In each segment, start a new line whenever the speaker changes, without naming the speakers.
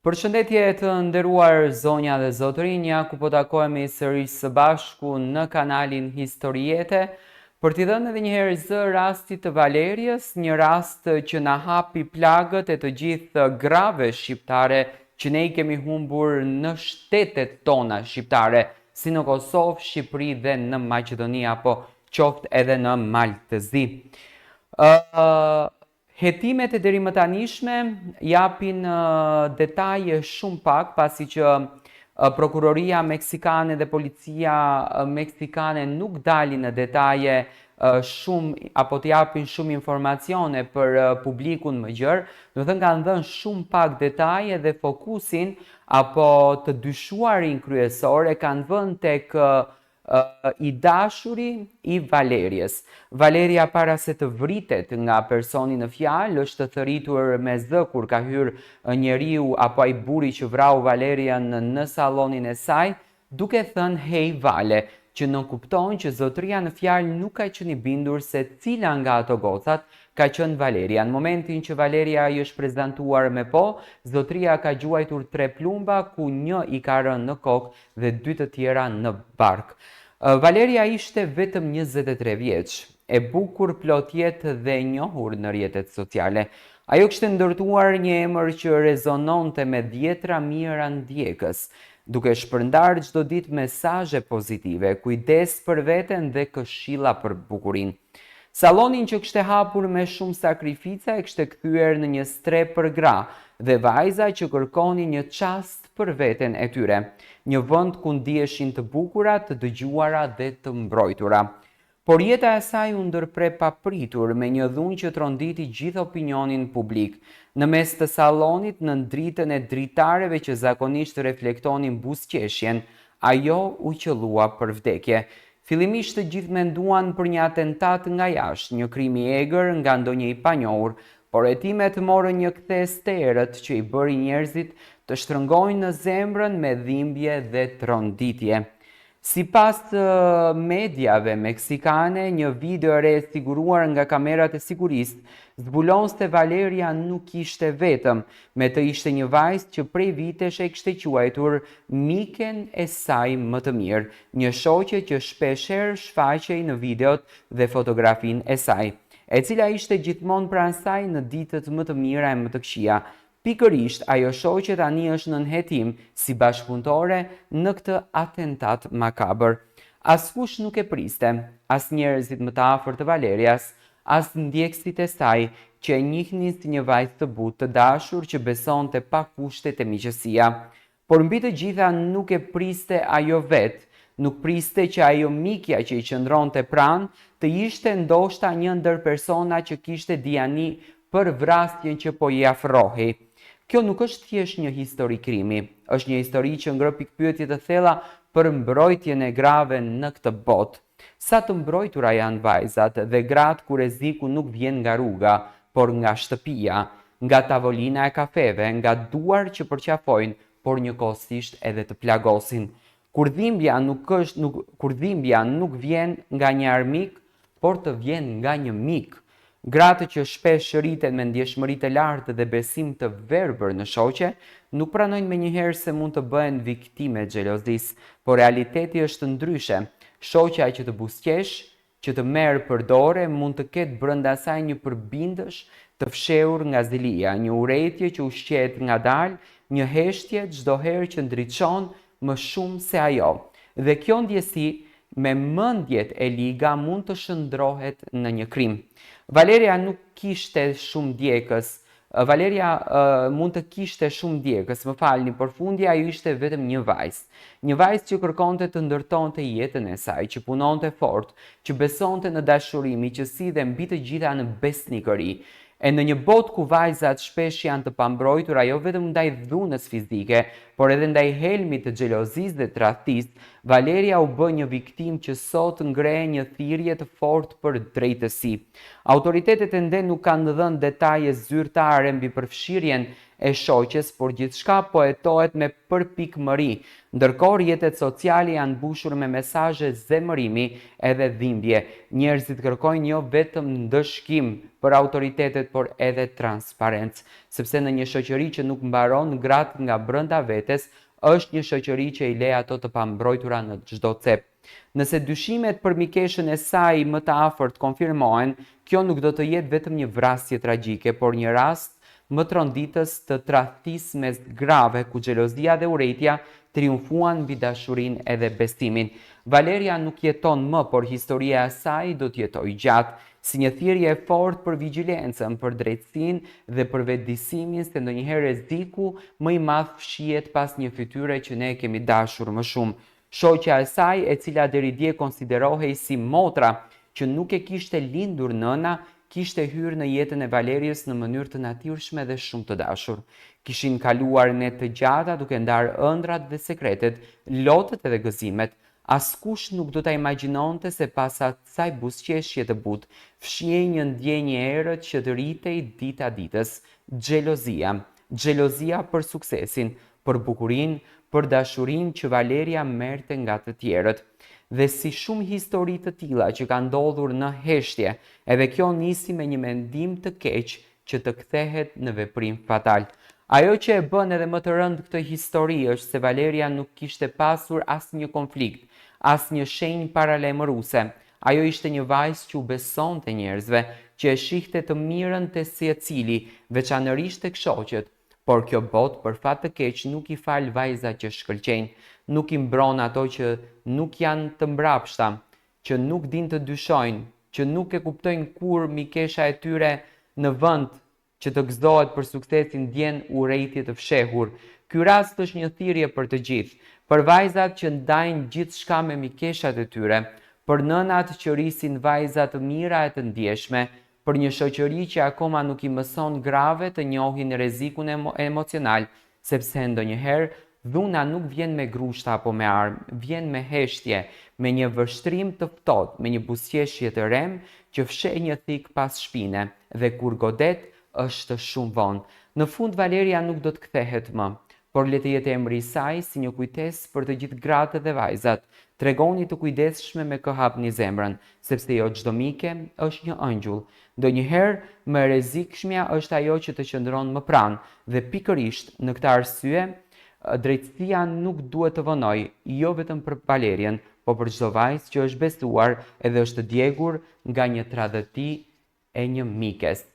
Përshëndetje të nderuar zonja dhe zotërinj, ja ku po takohemi sërish së bashku në kanalin Historiete, për t'i dhënë edhe një herë zë rastit të Valeriës, një rast që na hapi plagët e të gjithë grave shqiptare që ne i kemi humbur në shtetet tona shqiptare, si në Kosovë, Shqipëri dhe në Maqedoni apo qoftë edhe në Maltëzi. Hetimet e deri më tanishme japin detaje shumë pak, pasi që prokuroria meksikane dhe policia meksikane nuk dalin në detaje shumë apo të japin shumë informacione për publikun më gjerë, do të thënë kanë dhënë shumë pak detaje dhe fokusin apo të dyshuarin kryesor e kanë vënë tek i dashuri i Valeriës. Valeria para se të vritet nga personi në fjalë është thëritur me zë kur ka hyrë njeriu apo ai burri që vrau Valerian në sallonin e saj, duke thënë hey Vale, që nënkupton që zotëria në fjalë nuk ka qenë i bindur se cila nga ato gocat ka qenë Valeria. Në momentin që Valeria i është prezantuar me po, zotëria ka gjuajtur 3 plumba, ku një i ka rënë në kokë dhe 2 të tjera në bark. Valeria ishte vetëm 23 vjeç, e bukur, plot jetë dhe njohur në rrjetet sociale. Ajo kishte ndërtuar një emër që rezononte me dhjetra mijëra ndjekës, duke shpërndar çdo ditë mesazhe pozitive, kujdes për veten dhe këshilla për bukurinë. Sallonin që kishte hapur me shumë sakrifica e kishte kthyer në një strep për gra dhe vajza që kërkonin një çast për veten e tyre, një vend ku ndiheshin të bukura, të dëgjuara dhe të mbrojtura. Por jeta e saj u ndërpre papritur me një dhunë që tronditi gjithë opinionin publik. Në mes të sallonit, në dritën e dritareve që zakonisht reflektonin buzëqeshjen, ajo u qellua për vdekje. Fillimisht të gjithë menduan për një atentat nga jashtë, një krim i egër nga ndonjë i panjohur, por hetimet morën një kthes të errët që i bëri njerëzit të shtrëngojnë në zemrën me dhimbje dhe tronditje. Sipas mediave meksikane, një video e re siguruar nga kamerat e sigurisë zbulon se Valeria nuk ishte vetëm, me të ishte një vajzë që prej vitesh e kishte quajtur miken e saj më të mirë, një shoqe që shpeshherë shfaqej në videot dhe fotografinë e saj, e cila ishte gjithmonë pranë saj në ditët më të mira e më të këqija. Pikërisht, ajo shoqe tani është nën hetim si bashkëpunëtore në këtë atentat makabër. Askush nuk e priste, as njerëzit më të afërt të Valerias, as ndjekësit e saj që e njihnin si një vajzë të butë, të dashur që besonte pa kushte te miqësia. Por mbi të gjitha nuk e priste ajo vetë, nuk priste që ajo mikja që i qëndronte pranë të ishte ndoshta një ndër persona që kishte dijani për vrasjen që po i afrohej. Kjo nuk është thjesht një histori krimi, është një histori që ngre pikpyetje të thella për mbrojtjen e grave në këtë botë. Sa të mbrojtura janë vajzat dhe gratë kur rreziku nuk vjen nga rruga, por nga shtëpia, nga tavolina e kafeve, nga duar që përqafojnë, por njëkohësisht edhe të plagosin. Kur dhimbja nuk vjen nga një armik, por të vjen nga një mik. Gratë që shpesh rriten me ndjeshmëri të lartë dhe besim të verbër në shoqe, nuk pranojnë menjëherë se mund të bëhen viktime xhelozisë, por realiteti është ndryshe. Shoqja që të buzëqesh, që të merr përdore, mund të ketë brenda saj një përbindësh të fshehur nga zilia, një urrëtie që ushqehet ngadalë, një heshtje çdo herë që ndriçon më shumë se ajo. Dhe kjo ndjesi me mendjet e liga mund të shndrohet në një krim. Valeria nuk kishte shumë ndjekës. Valeria mund të kishte shumë ndjekës, më falni, por fundi ajo ishte vetëm një vajzë. Një vajzë që kërkonte të ndërtonte jetën e saj, që punonte fort, që besonte në dashuri, miqësi dhe mbi të gjitha në besnikëri. E në një botë ku vajzat shpesh janë të pambrojtura jo vetëm ndaj dhunës fizike, por edhe ndaj helmit të xhelozisë dhe tradhtisë, Valeria u bë një viktimë që sot ngre një thirrje të fortë për drejtësi. Autoritetet ende nuk kanë dhënë detaje zyrtare mbi përfshirjen e shoqes, por gjithçka po hetohet me përpikmëri, ndërkohë rrjetet sociale janë mbushur me mesazhe zemërimi edhe dhimbje. Njerëzit kërkojnë jo vetëm ndëshkim për autoritetet, por edhe transparencë, sepse në një shoqëri që nuk mbaron gratë nga brenda vetes, është një shoqëri që i le ato të pambrojtura në çdo cep. Nëse dyshimet për mikeshën e saj më të afërt konfirmohen, kjo nuk do të jetë vetëm një vrasje tragjike, por një rast më tronditës të tradhtisë mes grave ku xhelozia dhe urrejtja triumfuan mbi dashurinë edhe besimin. Valeria nuk jeton më, por historia e saj do të jetojë gjatë, si një thirrje e fortë për vigjilencën, për drejtësinë dhe për vetëdijsimin se ndonjëherë rreziku më i madh fshihet pas një fytyre që ne kemi dashur më shumë. Shoqja e saj, e cila deri dje konsiderohej si motra që nuk e kishte lindur nëna, kishte hyrë në jetën e Valeriës në mënyrë të natyrshme dhe shumë të dashur. Kishin kaluar net të gjata duke ndarë ëndrat dhe sekretet, lotët edhe gëzimet. Askush nuk do ta imagjinonte se pas asaj buzëqeshje të butë, fshihej një ndjenjë errët që të rritej dita ditës, xhelozia. Xhelozia për suksesin, për bukurinë, për dashurinë që Valeria merrte nga të tjerët. Dhe si shumë histori të tilla që kanë ndodhur në heshtje, edhe kjo nisi me një mendim të keq që të kthehet në veprim fatal. Ajo që e bën edhe më të rëndë këtë histori është se Valeria nuk kishte pasur asnjë konflikt, asnjë shenjë paralajmëruese. Ajo ishte një vajzë që u besonte njerëzve, që e shihte të mirën te secili, veçanërisht tek shoqet. Por kjo botë për fat të keq nuk i fal vajzat që shkëlqejnë, nuk i mbron ato që nuk janë të mbrapshta, që nuk din të dyshojnë, që nuk e kuptojnë kur mikesha e tyre në vend që të gëzohet për suksesin ndjen urrejtje të fshehur. Ky rast është një thirrje për të gjithë, për vajzat që ndajnë gjithçka me mikeshat e tyre, për nënat që rrisin vajza të mira e të ndjeshme, për një shoqëri që akoma nuk i mëson grave të njohin rrezikun emocional, sepse ndonjëherë dhuna nuk vjen me grushta apo me armë, vjen me heshtje, me një vështrim të ftohtë, me një buzëqeshje të rem që fsheh një thik pas shpine, dhe kur godet është shumë vonë. Në fund Valeria nuk do të kthehet më, por le të jetë emri i saj si një kujtesë për të gjithë gratë dhe vajzat. Tregoni të kujdesshme me kë hapni zemrën, sepse jo çdo mike është një ëngjëll. Ndonjëherë më e rrezikshmja është ajo që të qëndron më pranë, dhe pikërisht në këtë arsye drejtësia nuk duhet të vonojë, jo vetëm për Valerien, por për çdo vajzë që është besuar edhe është djegur nga një tradhti e një mikes.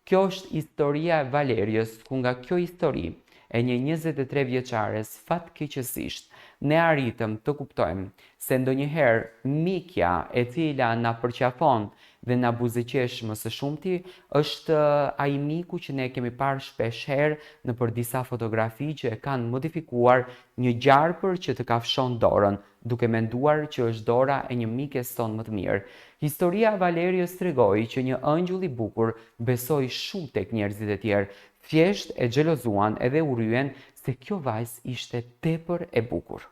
Kjo është historia e Valeriës, ku nga kjo histori e një 23 vjeçares fatkeqësisht ne arritëm të kuptojmë se ndonjëherë mikja e cila na përqafon dhe na buzëqesh më së shumti është ai miku që ne kemi parë shpesh herë nëpër disa fotografi që e kanë modifikuar një gjarpër që të kafshon dorën, duke menduar që është dora e një mikes son më të mirë. Historia e Valeriës tregoi që një ëngjëll i bukur besoi shumë tek njerëzit e tjerë, thjesht e xhelozuan edhe u ryen se kjo vajzë ishte tepër e bukur.